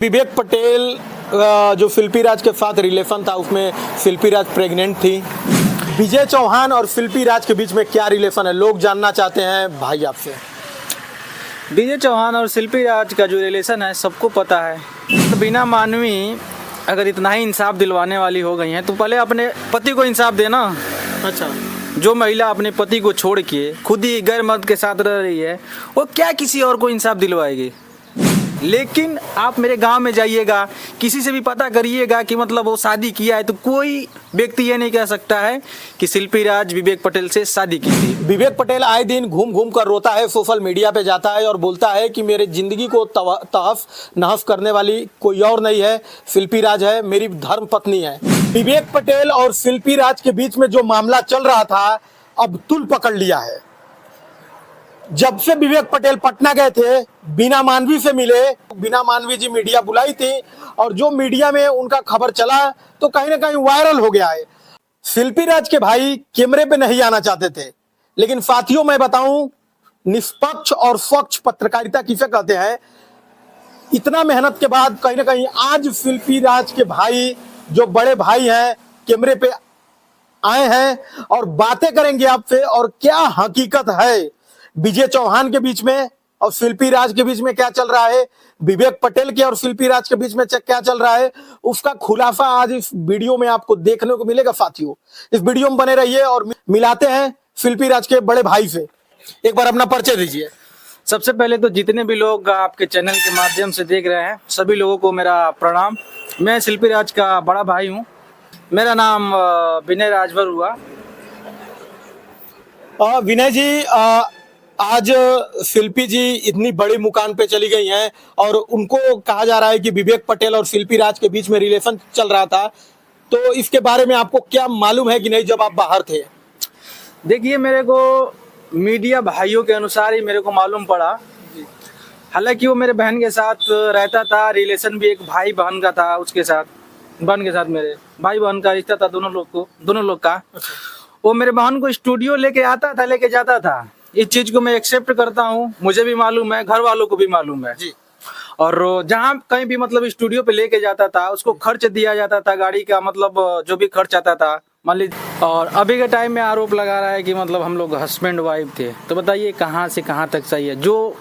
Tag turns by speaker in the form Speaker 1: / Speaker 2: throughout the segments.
Speaker 1: विवेक पटेल जो शिल्पी राज के साथ रिलेशन था उसमें शिल्पी राज प्रेग्नेंट थी। विजय चौहान और शिल्पी राज के बीच में क्या रिलेशन है, लोग जानना चाहते हैं भाई आपसे।
Speaker 2: विजय चौहान और शिल्पी राज का जो रिलेशन है सबको पता है। तो बिना मानवी अगर इतना ही इंसाफ दिलवाने वाली हो गई हैं तो पहले अपने पति को इंसाफ देना।
Speaker 1: अच्छा,
Speaker 2: जो महिला अपने पति को छोड़ के खुद ही गैर मर्द के साथ रह रही है वो क्या किसी और को इंसाफ दिलवाएगी। लेकिन आप मेरे गांव में जाइएगा, किसी से भी पता करिएगा कि मतलब वो शादी किया है तो कोई व्यक्ति ये नहीं कह सकता है कि शिल्पी राज विवेक पटेल से शादी की थी।
Speaker 1: विवेक पटेल आए दिन घूम घूम कर रोता है, सोशल मीडिया पे जाता है और बोलता है कि मेरे जिंदगी को तहफ नहफ करने वाली कोई और नहीं है, शिल्पी राज है, मेरी धर्म पत्नी है। विवेक पटेल और शिल्पी राज के बीच में जो मामला चल रहा था अब तूल पकड़ लिया है। जब से विवेक पटेल पटना गए थे, बीना मानवी से मिले, बीना मानवी जी मीडिया बुलाई थी और जो मीडिया में उनका खबर चला तो कहीं ना कहीं वायरल हो गया है। शिल्पी राज के भाई कैमरे पे नहीं आना चाहते थे, लेकिन साथियों मैं बताऊं, निष्पक्ष और स्वच्छ पत्रकारिता किसे कहते हैं। इतना मेहनत के बाद कहीं ना कहीं आज शिल्पी राज के भाई, जो बड़े भाई हैं, कैमरे पे आए हैं और बातें करेंगे आपसे और क्या हकीकत है विजय चौहान के बीच में और शिल्पी राज के बीच में क्या चल रहा है, विवेक पटेल के और शिल्पी राज के बीच में क्या चल रहा है, उसका खुलासा आज इस वीडियो में आपको देखने को मिलेगा। साथियों, इस वीडियो में बने रहिए और मिलाते हैं शिल्पी राज के बड़े भाई से। एक बार अपना परिचय दीजिए।
Speaker 2: सबसे पहले तो जितने भी लोग आपके चैनल के माध्यम से देख रहे हैं सभी लोगों को मेरा प्रणाम। मैं शिल्पी राज का बड़ा भाई हूँ। मेरा नाम विनय राजभर हुआ।
Speaker 1: विनय जी, आज शिल्पी जी इतनी बड़ी मुकाम पे चली गई हैं और उनको कहा जा रहा है कि विवेक पटेल और शिल्पी राज के बीच में रिलेशन चल रहा था, तो इसके बारे में आपको क्या मालूम है कि नहीं जब आप बाहर थे?
Speaker 2: देखिए, मेरे को मीडिया भाइयों के अनुसार ही मेरे को मालूम पड़ा। हालांकि वो मेरे बहन के साथ रहता था, रिलेशन भी एक भाई बहन का था, उसके साथ बहन के साथ मेरे भाई बहन का रिश्ता था दोनों लोग का। वो मेरे बहन को स्टूडियो लेके आता था, लेके जाता था। इस चीज को मैं एक्सेप्ट करता हूँ, मुझे भी मालूम है, घर वालों को भी मालूम है जी। और जहाँ कहीं भी मतलब स्टूडियो पे लेके जाता था उसको खर्च दिया जाता था, गाड़ी का मतलब जो भी खर्च आता था मान लीजिए। और अभी के टाइम में आरोप लगा रहा है कि मतलब हम लोग हस्बैंड वाइफ थे, तो बताइए कहाँ से कहाँ तक सही है। जो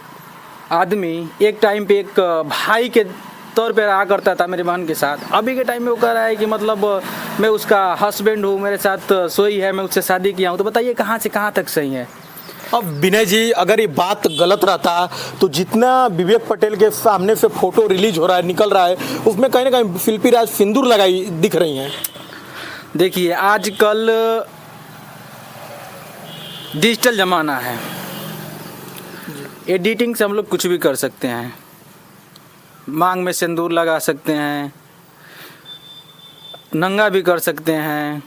Speaker 2: आदमी एक टाइम पे एक भाई के तौर पे रहा करता था मेरी बहन के साथ, अभी के टाइम में वो कह रहा है कि मतलब मैं उसका हस्बैंड हूँ, मेरे साथ सोई है, मैं उससे शादी किया हूँ, तो बताइए कहाँ से कहाँ तक सही है।
Speaker 1: अब विनय जी, अगर ये बात गलत रहता तो जितना विवेक पटेल के सामने से फोटो रिलीज हो रहा है, निकल रहा है, उसमें कहीं ना कहीं शिल्पी राज सिंदूर लगाई दिख रही हैं।
Speaker 2: देखिए, आजकल डिजिटल ज़माना है, एडिटिंग से हम लोग कुछ भी कर सकते हैं, मांग में सिंदूर लगा सकते हैं, नंगा भी कर सकते हैं,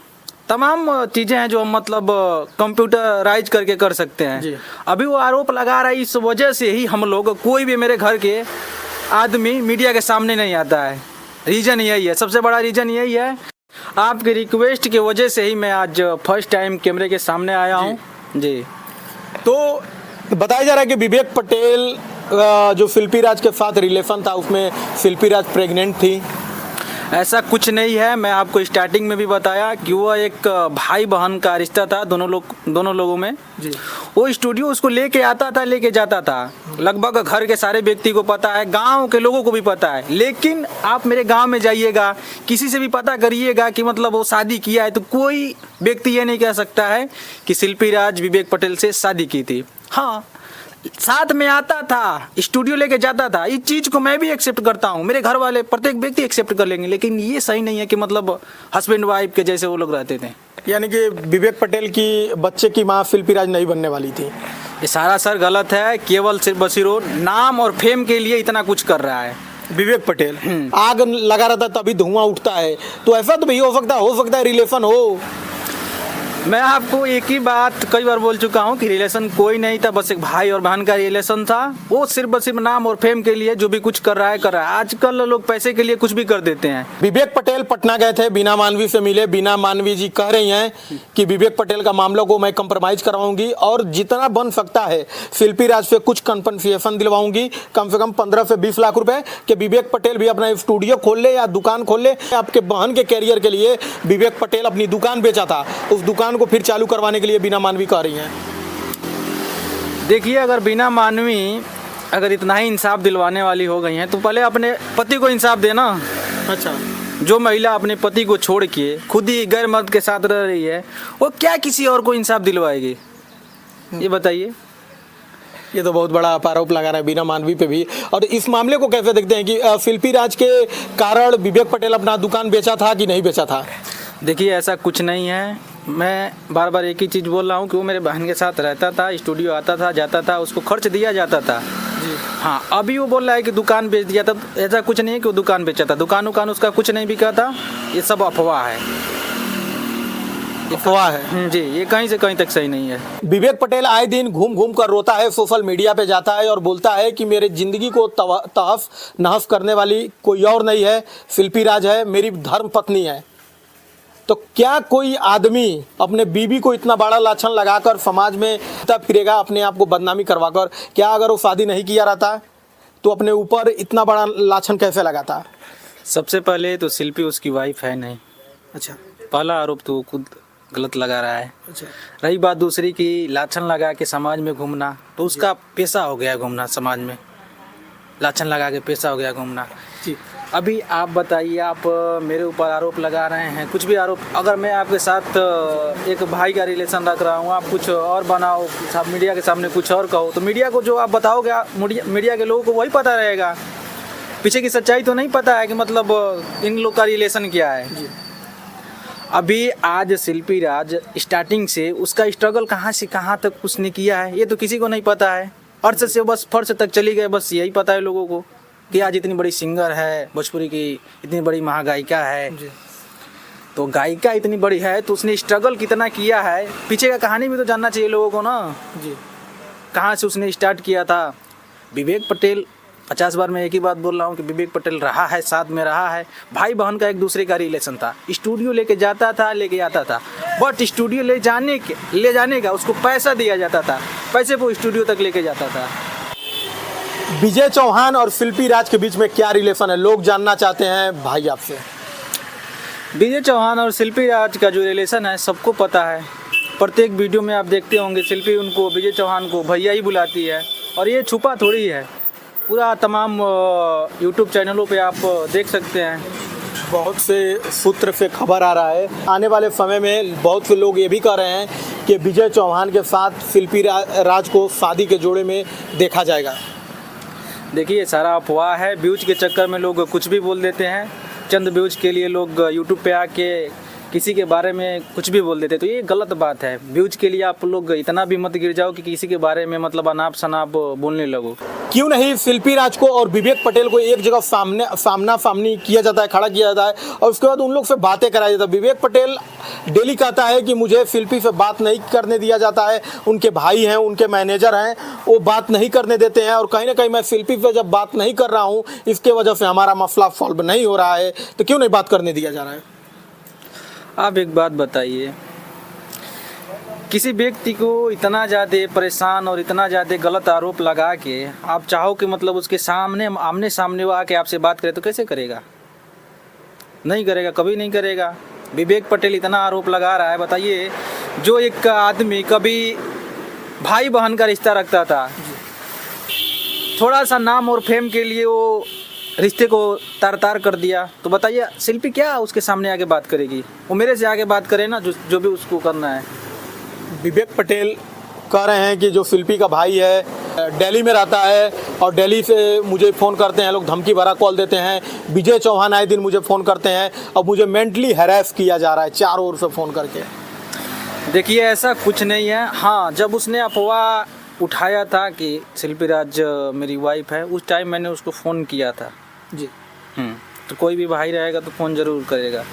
Speaker 2: तमाम चीज़ें हैं जो हम मतलब कंप्यूटराइज करके कर सकते हैं। अभी वो आरोप लगा रहा है, इस वजह से ही हम लोग, कोई भी मेरे घर के आदमी मीडिया के सामने नहीं आता है। रीज़न यही है, सबसे बड़ा रीज़न यही है। आपकी रिक्वेस्ट की वजह से ही मैं आज फर्स्ट टाइम कैमरे के सामने आया हूँ जी।
Speaker 1: तो बताया जा रहा है कि विवेक पटेल जो शिल्पी राज के साथ रिलेशन था उसमें शिल्पी राज प्रेग्नेंट थी।
Speaker 2: ऐसा कुछ नहीं है। मैं आपको स्टार्टिंग में भी बताया कि वो एक भाई बहन का रिश्ता था दोनों लोगों में जी। वो स्टूडियो उसको लेके आता था, लेके जाता था। लगभग घर के सारे व्यक्ति को पता है, गांव के लोगों को भी पता है। लेकिन आप मेरे गांव में जाइएगा, किसी से भी पता करिएगा कि मतलब वो शादी किया है तो कोई व्यक्ति ये नहीं कह सकता है कि शिल्पी राज विवेक पटेल से शादी की थी। हाँ, साथ में आता था, स्टूडियो लेके जाता था, इस चीज को मैं भी एक्सेप्ट करता हूँ, मेरे घर वाले प्रत्येक व्यक्ति एक्सेप्ट कर लेंगे। लेकिन ये सही नहीं है कि मतलब हस्बैंड वाइफ के जैसे वो लोग रहते थे।
Speaker 1: यानी कि विवेक पटेल की बच्चे की माँ शिल्पी राज नहीं बनने वाली थी।
Speaker 2: ये सारा सर गलत है। केवल सिर्फ बसीरो नाम और फेम के लिए इतना कुछ कर रहा है
Speaker 1: विवेक पटेल। आग लगा रहता तभी धुआं उठता है, तो ऐसा तो भी हो सकता है रिलेशन हो।
Speaker 2: मैं आपको एक ही बात कई बार बोल चुका हूँ कि रिलेशन कोई नहीं था, बस एक भाई और बहन का रिलेशन था। वो सिर्फ नाम और फेम के लिए जो भी कुछ कर रहा है। आजकल लोग पैसे के लिए कुछ भी कर देते हैं।
Speaker 1: विवेक पटेल पटना गए थे, बीना मानवी से मिले। बीना मानवी जी कह रही हैं कि विवेक पटेल का मामलों को मैं कंप्रोमाइज करवाऊंगी और जितना बन सकता है शिल्पी राज से कुछ कंपनसेशन दिलवाऊंगी, कम से कम 15 से 20 लाख रुपए, कि विवेक पटेल भी अपना स्टूडियो खोल ले या दुकान खोल ले। आपके बहन के कैरियर के लिए विवेक पटेल अपनी दुकान बेचा था, उस दुकान को फिर चालू करवाने के लिए बीना मानवी कह रही हैं।
Speaker 2: देखिए, अगर बीना मानवी अगर इतना ही इंसाफ दिलवाने वाली हो गई हैं तो पहले अपने पति को इंसाफ देना।
Speaker 1: अच्छा,
Speaker 2: जो महिला अपने पति को छोड़ के खुद ही गैर मर्द के साथ रह रही है, वो क्या किसी और को इंसाफ दिलवाएगी? ये बताइए।
Speaker 1: ये तो बहुत बड़ा आरोप लगा रहा है बीना मानवी पे भी। और इस मामले को कैसे देखते हैं कि शिल्पी राज के कारण विवेक पटेल अपना दुकान बेचा था कि नहीं बेचा था?
Speaker 2: देखिए, ऐसा कुछ नहीं है। मैं बार बार एक ही चीज़ बोल रहा हूँ कि वो मेरे बहन के साथ रहता था, स्टूडियो आता था जाता था, उसको खर्च दिया जाता था जी। हाँ, अभी वो बोल रहा है कि दुकान बेच दिया था। ऐसा कुछ नहीं है कि वो दुकान बेचा था। दुकान उसका कुछ नहीं बिका था। ये सब अफवाह है।
Speaker 1: अफवाह है
Speaker 2: जी, ये कहीं से कहीं तक सही नहीं है।
Speaker 1: विवेक पटेल आए दिन घूम घूम कर रोता है, सोशल मीडिया पे जाता है और बोलता है कि मेरे जिंदगी को तहस नहस करने वाली कोई और नहीं है, शिल्पी राज है, मेरी धर्म पत्नी है। तो क्या कोई आदमी अपने बीवी को इतना बड़ा लाछन लगाकर समाज में फिरेगा, अपने आप को बदनामी करवाकर? क्या अगर वो शादी नहीं किया रहता तो अपने ऊपर इतना बड़ा लाछन कैसे लगाता?
Speaker 2: सबसे पहले तो शिल्पी उसकी वाइफ है नहीं।
Speaker 1: अच्छा,
Speaker 2: पहला आरोप तो खुद गलत लगा रहा है।
Speaker 1: अच्छा,
Speaker 2: रही बात दूसरी की लाछन लगा के समाज में घूमना, तो उसका पेशा हो गया घूमना समाज में। लाछन लगा के पेशा हो गया घूमना
Speaker 1: जी।
Speaker 2: अभी आप बताइए, आप मेरे ऊपर आरोप लगा रहे हैं, कुछ भी आरोप। अगर मैं आपके साथ एक भाई का रिलेशन रख रहा हूँ, आप कुछ और बनाओ, आप मीडिया के सामने कुछ और कहो, तो मीडिया को जो आप बताओगे, मीडिया के लोगों को वही पता रहेगा। पीछे की सच्चाई तो नहीं पता है कि मतलब इन लोग का रिलेशन क्या है जी। अभी आज शिल्पी राज स्टार्टिंग से उसका स्ट्रगल कहाँ से कहाँ तक उसने किया है, ये तो किसी को नहीं पता है। अर्श से बस फर्श तक चली गए, बस यही पता है लोगों को कि आज इतनी बड़ी सिंगर है भोजपुरी की, इतनी बड़ी महागायिका है जी। तो गायिका इतनी बड़ी है तो उसने स्ट्रगल कितना किया है, पीछे का कहानी भी तो जानना चाहिए लोगों को ना जी। कहाँ से उसने स्टार्ट किया था। विवेक पटेल, 50 बार मैं एक ही बात बोल रहा हूँ कि विवेक पटेल रहा है, साथ में रहा है। भाई बहन का एक दूसरे का रिलेशन था। स्टूडियो लेके जाता था, लेके आता था, बट स्टूडियो ले जाने का उसको पैसा दिया जाता था, पैसे वो स्टूडियो तक लेके जाता था।
Speaker 1: विजय चौहान और शिल्पी राज के बीच में क्या रिलेशन है, लोग जानना चाहते हैं भाई आपसे।
Speaker 2: विजय चौहान और शिल्पी राज का जो रिलेशन है सबको पता है। प्रत्येक वीडियो में आप देखते होंगे शिल्पी उनको, विजय चौहान को भैया ही बुलाती है, और ये छुपा थोड़ी है। पूरा तमाम यूट्यूब चैनलों पे आप देख सकते हैं।
Speaker 1: बहुत से सूत्र से खबर आ रहा है, आने वाले समय में बहुत से लोग ये भी कह रहे हैं कि विजय चौहान के साथ शिल्पी राज को शादी के जोड़े में देखा जाएगा।
Speaker 2: देखिए, सारा अफवाह है। व्यूज के चक्कर में लोग कुछ भी बोल देते हैं। चंद व्यूज के लिए लोग यूट्यूब पे आके किसी के बारे में कुछ भी बोल देते हैं, तो ये गलत बात है। व्यूज के लिए आप लोग इतना भी मत गिर जाओ कि किसी के बारे में मतलब अनाप शनाप बोलने लगो।
Speaker 1: क्यों नहीं शिल्पी राज को और विवेक पटेल को एक जगह सामना सामनी किया जाता है, खड़ा किया जाता है, और उसके बाद उन लोग से बातें कराई जाता है। विवेक पटेल डेली कहता है कि मुझे शिल्पी से बात नहीं करने दिया जाता है, उनके भाई हैं, उनके मैनेजर हैं, वो बात नहीं करने देते हैं, और कहीं ना कहीं मैं शिल्पी से जब बात नहीं कर रहा हूँ इसके वजह से हमारा मसला सॉल्व नहीं हो रहा है। तो क्यों नहीं बात करने दिया जा रहा है?
Speaker 2: आप एक बात बताइए, किसी व्यक्ति को इतना ज़्यादा परेशान और इतना ज़्यादा गलत आरोप लगा के आप चाहो कि मतलब उसके सामने आमने सामने वो आके आपसे बात करे, तो कैसे करेगा? नहीं करेगा, कभी नहीं करेगा। विवेक पटेल इतना आरोप लगा रहा है, बताइए, जो एक आदमी कभी भाई बहन का रिश्ता रखता था, थोड़ा सा नाम और फेम के लिए वो रिश्ते को तार कर दिया, तो बताइए शिल्पी क्या उसके सामने आके बात करेगी? वो मेरे से आके बात करे ना, जो भी उसको करना है।
Speaker 1: विवेक पटेल कह रहे हैं कि जो शिल्पी का भाई है दिल्ली में रहता है, और दिल्ली से मुझे फ़ोन करते हैं लोग, धमकी भरा कॉल देते हैं। विजय चौहान आए दिन मुझे फ़ोन करते हैं, और मुझे मेंटली हैरेस किया जा रहा है चारों ओर से फ़ोन करके।
Speaker 2: देखिए, ऐसा कुछ नहीं है। हाँ, जब उसने अफवाह उठाया था कि शिल्पी राज मेरी वाइफ है, उस टाइम मैंने उसको फ़ोन किया था जी। तो कोई भी भाई रहेगा तो फ़ोन ज़रूर करेगा।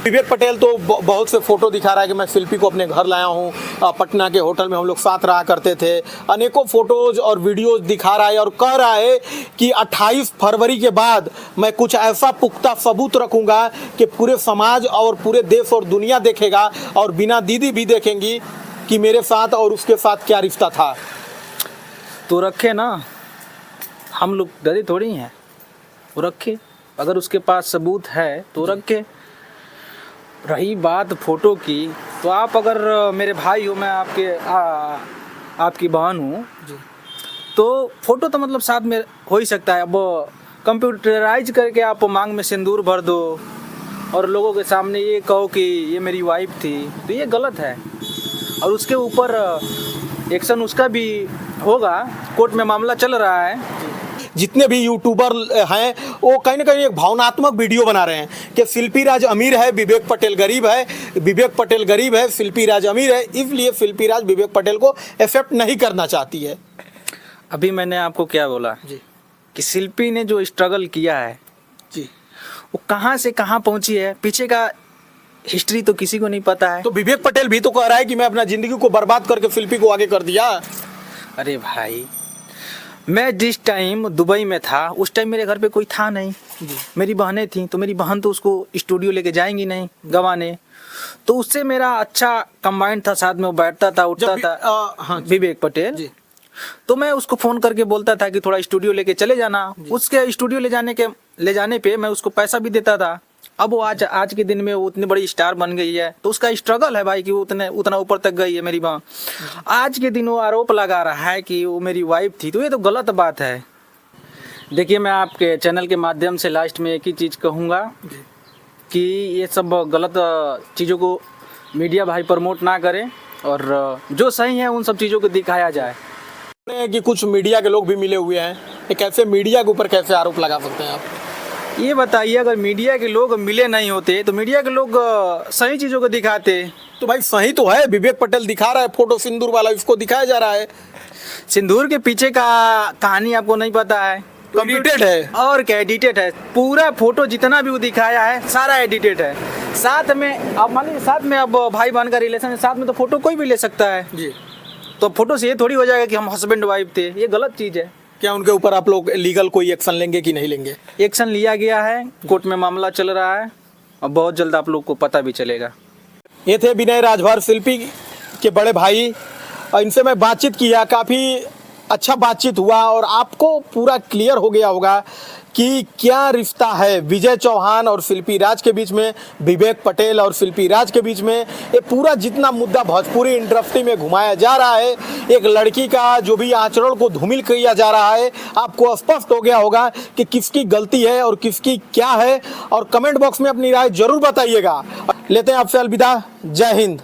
Speaker 1: विवेक पटेल तो बहुत से फोटो दिखा रहा है कि मैं शिल्पी को अपने घर लाया हूँ, पटना के होटल में हम लोग साथ रहा करते थे। अनेकों फोटोज और वीडियोज दिखा रहा है और कह रहा है कि 28 फरवरी के बाद मैं कुछ ऐसा पुख्ता सबूत रखूंगा कि पूरे समाज और पूरे देश और दुनिया देखेगा और बिना दीदी भी देखेंगी कि मेरे साथ और उसके साथ क्या रिश्ता था।
Speaker 2: तो रखे ना, हम लोग डरे थोड़ी हैं, वो रखे। अगर उसके पास सबूत है तो रखे। रही बात फ़ोटो की, तो आप अगर मेरे भाई हो, मैं आपकी बहन हूँ, तो फ़ोटो तो मतलब साथ में हो ही सकता है। अब कंप्यूटराइज करके आप मांग में सिंदूर भर दो और लोगों के सामने ये कहो कि ये मेरी वाइफ थी, तो ये गलत है। और उसके ऊपर एक्शन उसका भी होगा, कोर्ट में मामला चल रहा है।
Speaker 1: जितने भी यूट्यूबर हैं वो कहीं ना कहीं एक भावनात्मक वीडियो बना रहे हैं कि शिल्पी राज अमीर है, विवेक पटेल गरीब है, विवेक पटेल गरीब है, शिल्पी राज अमीर है, इसलिए शिल्पी राज विवेक पटेल को एक्सेप्ट नहीं करना चाहती है।
Speaker 2: अभी मैंने आपको क्या बोला
Speaker 1: जी
Speaker 2: कि शिल्पी ने जो स्ट्रगल किया है
Speaker 1: जी,
Speaker 2: वो कहाँ से कहाँ पहुँची है, पीछे का हिस्ट्री तो किसी को नहीं पता है।
Speaker 1: तो विवेक पटेल भी तो कह रहा है कि मैं अपना जिंदगी को बर्बाद करके शिल्पी को आगे कर दिया।
Speaker 2: अरे भाई, मैं जिस टाइम दुबई में था उस टाइम मेरे घर पे कोई था नहीं, मेरी बहनें थी, तो मेरी बहन तो उसको स्टूडियो लेके जाएंगी नहीं गंवाने, तो उससे मेरा अच्छा कंबाइंड था, साथ में वो बैठता था उठता था।
Speaker 1: हाँ
Speaker 2: विवेक पटेल
Speaker 1: जी।
Speaker 2: तो मैं उसको फ़ोन करके बोलता था कि थोड़ा स्टूडियो लेके चले जाना। उसके स्टूडियो ले जाने पे मैं उसको पैसा भी देता था। अब वो आज के दिन में वो उतनी बड़ी स्टार बन गई है, तो उसका स्ट्रगल है भाई कि वो उतना ऊपर तक गई है मेरी बहन। आज के दिन वो आरोप लगा रहा है कि वो मेरी वाइफ थी, तो ये तो गलत बात है। देखिए, मैं आपके चैनल के माध्यम से लास्ट में एक ही चीज़ कहूँगा कि ये सब गलत चीज़ों को मीडिया भाई प्रमोट ना करें और जो सही है उन सब चीज़ों को दिखाया जाए।
Speaker 1: कि कुछ मीडिया के लोग भी मिले हुए हैं, ये कैसे मीडिया के ऊपर कैसे आरोप लगा सकते हैं आप?
Speaker 2: ये बताइए, अगर मीडिया के लोग मिले नहीं होते तो मीडिया के लोग सही चीज़ों को दिखाते।
Speaker 1: तो भाई सही तो है, विवेक पटेल दिखा रहा है फोटो सिंदूर वाला, इसको दिखाया जा रहा है।
Speaker 2: सिंदूर के पीछे का कहानी आपको नहीं पता है,
Speaker 1: एडिटेड है।
Speaker 2: और क्या एडिटेड है, पूरा फोटो जितना भी वो दिखाया है सारा एडिटेड है। साथ में अब मान लीजिए, साथ में अब भाई बहन का रिलेशन है, साथ में तो फोटो कोई भी ले सकता है
Speaker 1: जी।
Speaker 2: तो फोटो से ये थोड़ी हो जाएगा कि हम हस्बैंड वाइफ थे, ये गलत चीज़ है।
Speaker 1: क्या उनके ऊपर आप लोग लीगल कोई एक्शन लेंगे कि नहीं लेंगे?
Speaker 2: एक्शन लिया गया है, कोर्ट में मामला चल रहा है और बहुत जल्द आप लोग को पता भी चलेगा।
Speaker 1: ये थे विनय राजभर, शिल्पी के बड़े भाई, और इनसे मैं बातचीत किया, काफ़ी अच्छा बातचीत हुआ और आपको पूरा क्लियर हो गया होगा कि क्या रिश्ता है विजय चौहान और शिल्पी राज के बीच में, विवेक पटेल और शिल्पी राज के बीच में। ये पूरा जितना मुद्दा भोजपुरी इंडस्ट्री में घुमाया जा रहा है, एक लड़की का जो भी आचरण को धूमिल किया जा रहा है, आपको स्पष्ट हो गया होगा कि किसकी गलती है और किसकी क्या है। और कमेंट बॉक्स में अपनी राय जरूर बताइएगा। लेते हैं आपसे अलविदा, जय हिंद।